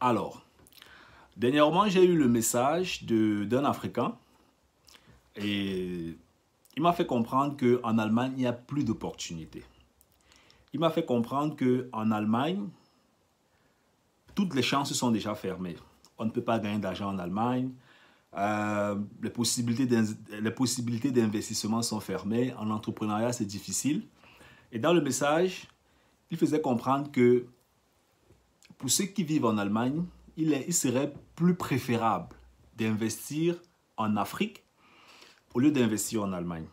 Alors, dernièrement, j'ai eu le message d'un Africain et il m'a fait comprendre qu'en Allemagne, il n'y a plus d'opportunités. Il m'a fait comprendre qu'en Allemagne, toutes les chances sont déjà fermées. On ne peut pas gagner d'argent en Allemagne. Les possibilités d'investissement sont fermées. En entrepreneuriat, c'est difficile. Et dans le message, il faisait comprendre que pour ceux qui vivent en Allemagne, il serait plus préférable d'investir en Afrique au lieu d'investir en Allemagne.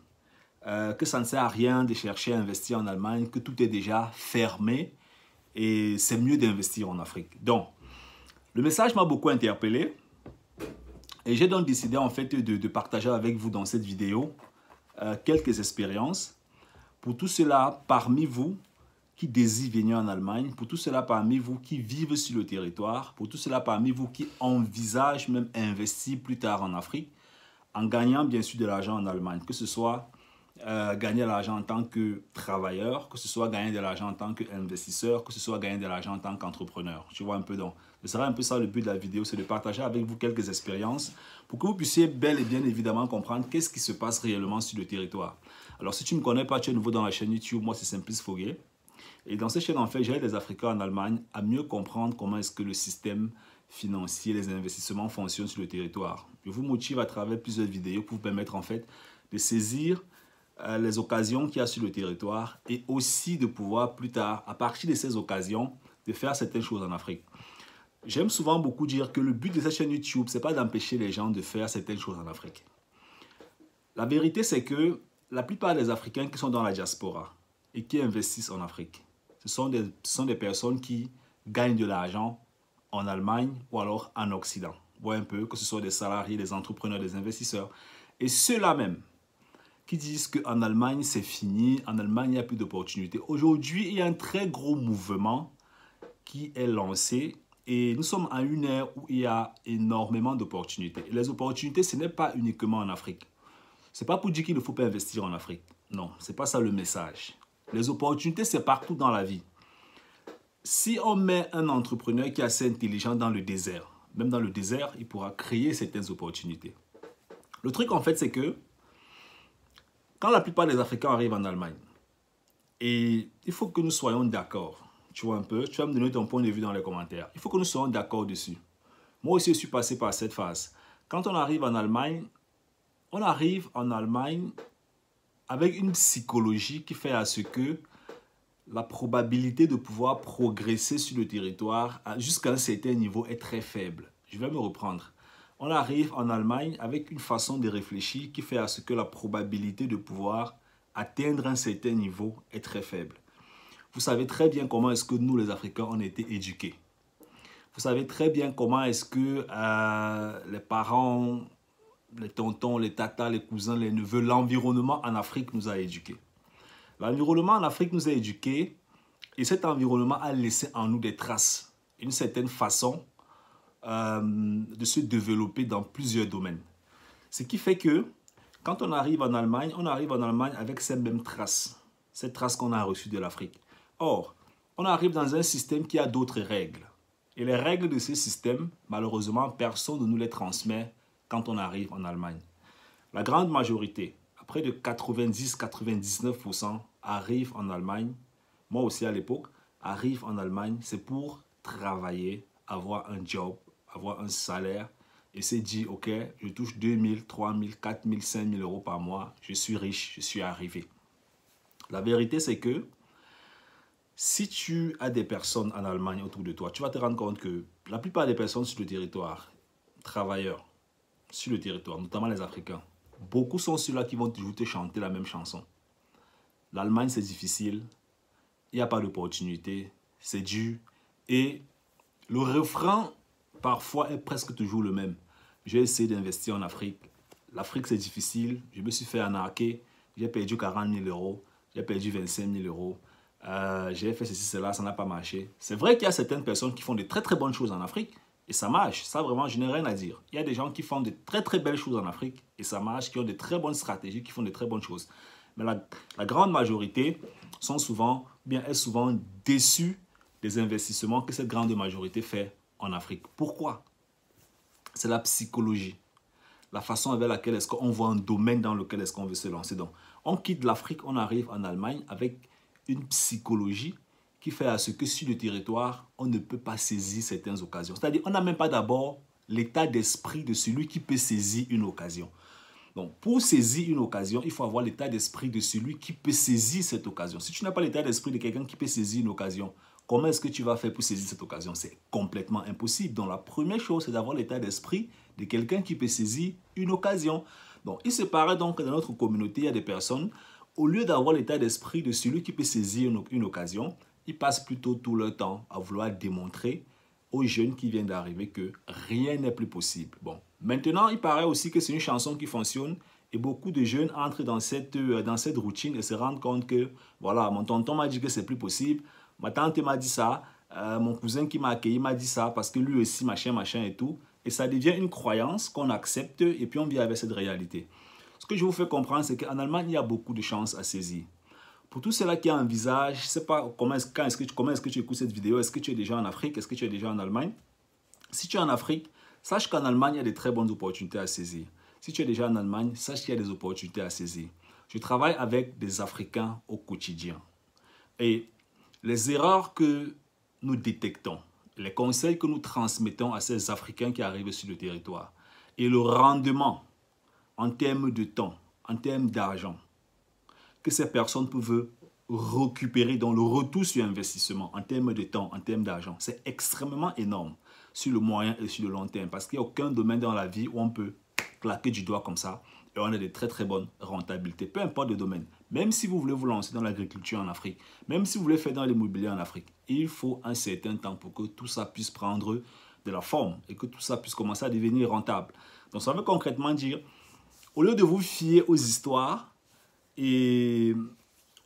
Que ça ne sert à rien de chercher à investir en Allemagne, que tout est déjà fermé et c'est mieux d'investir en Afrique. Donc, le message m'a beaucoup interpellé et j'ai donc décidé en fait de partager avec vous dans cette vidéo quelques expériences pour tout cela parmi vous qui désirent venir en Allemagne, pour tout cela parmi vous qui vivent sur le territoire, pour tout cela parmi vous qui envisagent même investir plus tard en Afrique, en gagnant bien sûr de l'argent en Allemagne, que ce soit gagner de l'argent en tant que travailleur, que ce soit gagner de l'argent en tant qu'investisseur, que ce soit gagner de l'argent en tant qu'entrepreneur. Tu vois un peu donc. Ce sera un peu ça le but de la vidéo, c'est de partager avec vous quelques expériences pour que vous puissiez bel et bien évidemment comprendre qu'est-ce qui se passe réellement sur le territoire. Alors si tu ne me connais pas, tu es nouveau dans la chaîne YouTube, moi c'est Simplice Foguet. Et dans cette chaîne, en fait, j'aide les Africains en Allemagne à mieux comprendre comment est-ce que le système financier, les investissements fonctionnent sur le territoire. Je vous motive à travers plusieurs vidéos pour vous permettre en fait de saisir les occasions qu'il y a sur le territoire et aussi de pouvoir plus tard, à partir de ces occasions, de faire certaines choses en Afrique. J'aime souvent beaucoup dire que le but de cette chaîne YouTube, ce n'est pas d'empêcher les gens de faire certaines choses en Afrique. La vérité, c'est que la plupart des Africains qui sont dans la diaspora et qui investissent en Afrique, ce sont des personnes qui gagnent de l'argent en Allemagne ou alors en Occident. Voyez un peu, que ce soit des salariés, des entrepreneurs, des investisseurs. Et ceux-là même qui disent qu'en Allemagne, c'est fini, en Allemagne, il n'y a plus d'opportunités. Aujourd'hui, il y a un très gros mouvement qui est lancé et nous sommes à une ère où il y a énormément d'opportunités. Et les opportunités, ce n'est pas uniquement en Afrique. Ce n'est pas pour dire qu'il ne faut pas investir en Afrique. Non, ce n'est pas ça le message. Les opportunités, c'est partout dans la vie. Si on met un entrepreneur qui est assez intelligent dans le désert, même dans le désert, il pourra créer certaines opportunités. Le truc, en fait, c'est que quand la plupart des Africains arrivent en Allemagne, et il faut que nous soyons d'accord, tu vois un peu, tu vas me donner ton point de vue dans les commentaires. Il faut que nous soyons d'accord dessus. Moi aussi, je suis passé par cette phase. Quand on arrive en Allemagne avec une psychologie qui fait à ce que la probabilité de pouvoir progresser sur le territoire jusqu'à un certain niveau est très faible. Je vais me reprendre. On arrive en Allemagne avec une façon de réfléchir qui fait à ce que la probabilité de pouvoir atteindre un certain niveau est très faible. Vous savez très bien comment est-ce que nous, les Africains, on a été éduqués. Vous savez très bien comment est-ce que les parents, les tontons, les tatas, les cousins, les neveux, l'environnement en Afrique nous a éduqués. L'environnement en Afrique nous a éduqués et cet environnement a laissé en nous des traces, une certaine façon de se développer dans plusieurs domaines. Ce qui fait que quand on arrive en Allemagne avec ces mêmes traces, ces traces qu'on a reçues de l'Afrique. Or, on arrive dans un système qui a d'autres règles. Et les règles de ce système, malheureusement, personne ne nous les transmet quand on arrive en Allemagne. La grande majorité, près de 90-99% arrivent en Allemagne, moi aussi à l'époque, arrivent en Allemagne, c'est pour travailler, avoir un job, avoir un salaire et se dire, ok, je touche 2 000, 3 000, 4 000, 5 000 euros par mois, je suis riche, je suis arrivé. La vérité, c'est que si tu as des personnes en Allemagne autour de toi, tu vas te rendre compte que la plupart des personnes sur le territoire, travailleurs sur le territoire, notamment les Africains, beaucoup sont ceux-là qui vont toujours te chanter la même chanson. L'Allemagne, c'est difficile. Il n'y a pas d'opportunité. C'est dur. Et le refrain, parfois, est presque toujours le même. J'ai essayé d'investir en Afrique. L'Afrique, c'est difficile. Je me suis fait arnaquer. J'ai perdu 40 000 euros. J'ai perdu 25 000 euros. J'ai fait ceci, cela, ça n'a pas marché. C'est vrai qu'il y a certaines personnes qui font de très, très bonnes choses en Afrique. Et ça marche, ça vraiment, je n'ai rien à dire. Il y a des gens qui font de très très belles choses en Afrique et ça marche, qui ont de très bonnes stratégies, qui font de très bonnes choses. Mais la grande majorité est souvent déçue des investissements que cette grande majorité fait en Afrique. Pourquoi? C'est la psychologie. La façon avec laquelle est-ce qu'on voit un domaine dans lequel est-ce qu'on veut se lancer. Donc, on quitte l'Afrique, on arrive en Allemagne avec une psychologie qui fait à ce que sur le territoire, on ne peut pas saisir certaines occasions. C'est-à-dire, on n'a même pas d'abord l'état d'esprit de celui qui peut saisir une occasion. Donc, pour saisir une occasion, il faut avoir l'état d'esprit de celui qui peut saisir cette occasion. Si tu n'as pas l'état d'esprit de quelqu'un qui peut saisir une occasion, comment est-ce que tu vas faire pour saisir cette occasion? C'est complètement impossible. Donc, la première chose, c'est d'avoir l'état d'esprit de quelqu'un qui peut saisir une occasion. Donc, il se paraît donc que dans notre communauté, il y a des personnes, au lieu d'avoir l'état d'esprit de celui qui peut saisir une occasion, ils passent plutôt tout leur temps à vouloir démontrer aux jeunes qui viennent d'arriver que rien n'est plus possible. Bon, maintenant, il paraît aussi que c'est une chanson qui fonctionne et beaucoup de jeunes entrent dans cette routine et se rendent compte que, voilà, mon tonton m'a dit que c'est plus possible, ma tante m'a dit ça, mon cousin qui m'a accueilli m'a dit ça parce que lui aussi, machin et tout. Et ça devient une croyance qu'on accepte et puis on vit avec cette réalité. Ce que je vous fais comprendre, c'est qu'en Allemagne, il y a beaucoup de chances à saisir. Pour tous ceux-là qui envisagent, je ne sais pas comment est-ce que tu écoutes cette vidéo, est-ce que tu es déjà en Afrique, est-ce que tu es déjà en Allemagne? Si tu es en Afrique, sache qu'en Allemagne, il y a de très bonnes opportunités à saisir. Si tu es déjà en Allemagne, sache qu'il y a des opportunités à saisir. Je travaille avec des Africains au quotidien. Et les erreurs que nous détectons, les conseils que nous transmettons à ces Africains qui arrivent sur le territoire et le rendement en termes de temps, en termes d'argent, que ces personnes peuvent récupérer dans le retour sur investissement en termes de temps, en termes d'argent. C'est extrêmement énorme sur le moyen et sur le long terme parce qu'il n'y a aucun domaine dans la vie où on peut claquer du doigt comme ça et on a de très très bonnes rentabilités, peu importe le domaine. Même si vous voulez vous lancer dans l'agriculture en Afrique, même si vous voulez faire dans l'immobilier en Afrique, il faut un certain temps pour que tout ça puisse prendre de la forme et que tout ça puisse commencer à devenir rentable. Donc ça veut concrètement dire, au lieu de vous fier aux histoires et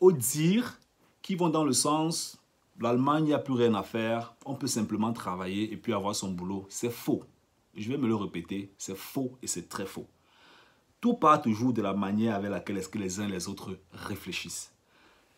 aux dires qui vont dans le sens l'Allemagne, il n'y a plus rien à faire, on peut simplement travailler et puis avoir son boulot, c'est faux. Je vais me le répéter, c'est faux et c'est très faux. Tout part toujours de la manière avec laquelle est-ce que les uns et les autres réfléchissent.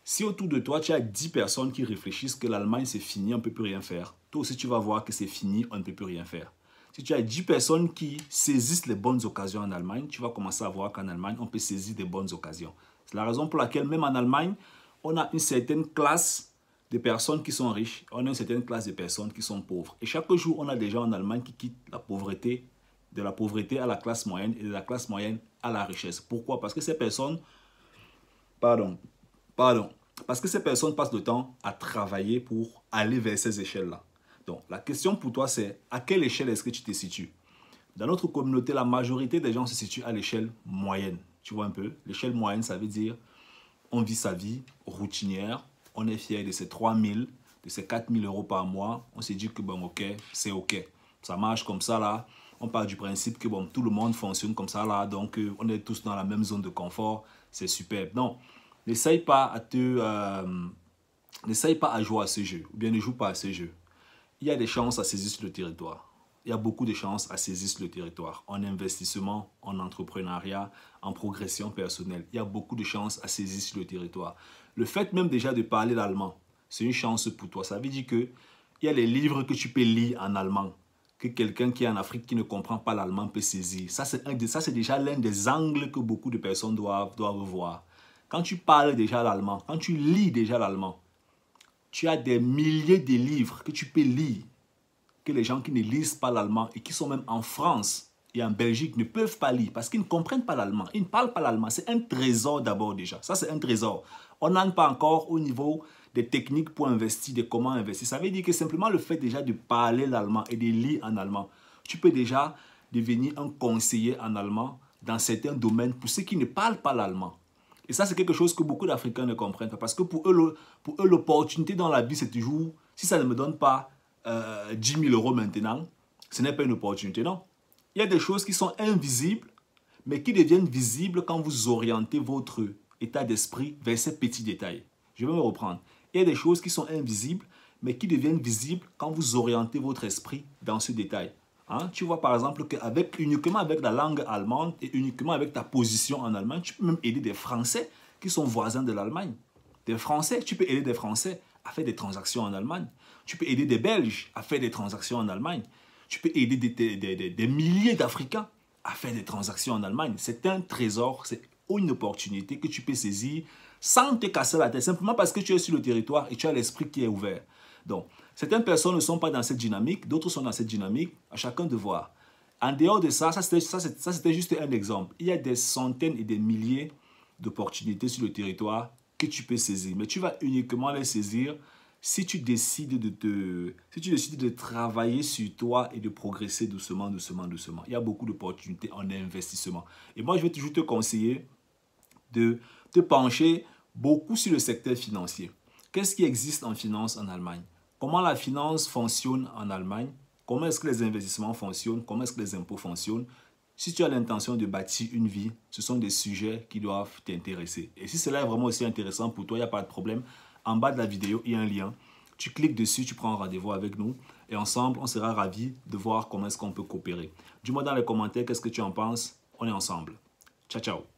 Si autour de toi, tu as 10 personnes qui réfléchissent que l'Allemagne c'est fini, on ne peut plus rien faire, toi aussi tu vas voir que c'est fini, on ne peut plus rien faire. Si tu as 10 personnes qui saisissent les bonnes occasions en Allemagne, tu vas commencer à voir qu'en Allemagne, on peut saisir des bonnes occasions. C'est la raison pour laquelle même en Allemagne, on a une certaine classe de personnes qui sont riches, on a une certaine classe de personnes qui sont pauvres. Et chaque jour, on a des gens en Allemagne qui quittent la pauvreté, de la pauvreté à la classe moyenne et de la classe moyenne à la richesse. Pourquoi? Parce que ces personnes, parce que ces personnes passent le temps à travailler pour aller vers ces échelles-là. Donc, la question pour toi, c'est à quelle échelle est-ce que tu te situes? Dans notre communauté, la majorité des gens se situent à l'échelle moyenne. Tu vois un peu? L'échelle moyenne, ça veut dire on vit sa vie routinière, on est fier de ses 3 000, de ses 4 000 euros par mois. On se dit que bon, ok, c'est ok. Ça marche comme ça là. On part du principe que bon, tout le monde fonctionne comme ça là. Donc, on est tous dans la même zone de confort. C'est superbe. Non, n'essaye pas n'essaye pas à jouer à ce jeu. Ou bien ne joue pas à ce jeu. Il y a des chances à saisir sur le territoire. Il y a beaucoup de chances à saisir sur le territoire. En investissement, en entrepreneuriat, en progression personnelle. Il y a beaucoup de chances à saisir sur le territoire. Le fait même déjà de parler l'allemand, c'est une chance pour toi. Ça veut dire qu'il y a les livres que tu peux lire en allemand, que quelqu'un qui est en Afrique qui ne comprend pas l'allemand peut saisir. Ça, c'est déjà l'un des angles que beaucoup de personnes doivent voir. Quand tu parles déjà l'allemand, quand tu lis déjà l'allemand, tu as des milliers de livres que tu peux lire, que les gens qui ne lisent pas l'allemand et qui sont même en France et en Belgique ne peuvent pas lire parce qu'ils ne comprennent pas l'allemand. Ils ne parlent pas l'allemand. C'est un trésor d'abord déjà. Ça, c'est un trésor. On n'en pas encore au niveau des techniques pour investir, de comment investir. Ça veut dire que simplement le fait déjà de parler l'allemand et de lire en allemand, tu peux déjà devenir un conseiller en allemand dans certains domaines pour ceux qui ne parlent pas l'allemand. Et ça, c'est quelque chose que beaucoup d'Africains ne comprennent pas. Parce que pour eux, l'opportunité dans la vie, c'est toujours, si ça ne me donne pas 10 000 euros maintenant, ce n'est pas une opportunité, non. Il y a des choses qui sont invisibles, mais qui deviennent visibles quand vous orientez votre état d'esprit vers ces petits détails. Je vais me reprendre. Il y a des choses qui sont invisibles, mais qui deviennent visibles quand vous orientez votre esprit dans ce détail. Hein? Tu vois par exemple uniquement avec la langue allemande et uniquement avec ta position en Allemagne, tu peux même aider des Français qui sont voisins de l'Allemagne. Des Français, tu peux aider des Français à faire des transactions en Allemagne. Tu peux aider des Belges à faire des transactions en Allemagne. Tu peux aider des milliers d'Africains à faire des transactions en Allemagne. C'est un trésor, c'est une opportunité que tu peux saisir sans te casser la tête, simplement parce que tu es sur le territoire et tu as l'esprit qui est ouvert. Donc, certaines personnes ne sont pas dans cette dynamique, d'autres sont dans cette dynamique, à chacun de voir. En dehors de ça, c'était juste un exemple. Il y a des centaines et des milliers d'opportunités sur le territoire que tu peux saisir. Mais tu vas uniquement les saisir si tu décides de travailler sur toi et de progresser doucement, doucement, doucement. Il y a beaucoup d'opportunités en investissement. Et moi, je vais toujours te conseiller de te pencher beaucoup sur le secteur financier. Qu'est-ce qui existe en finance en Allemagne? Comment la finance fonctionne en Allemagne? Comment est-ce que les investissements fonctionnent? Comment est-ce que les impôts fonctionnent? Si tu as l'intention de bâtir une vie, ce sont des sujets qui doivent t'intéresser. Et si cela est vraiment aussi intéressant pour toi, il n'y a pas de problème. En bas de la vidéo, il y a un lien. Tu cliques dessus, tu prends un rendez-vous avec nous. Et ensemble, on sera ravis de voir comment est-ce qu'on peut coopérer. Dis-moi dans les commentaires qu'est-ce que tu en penses. On est ensemble. Ciao, ciao.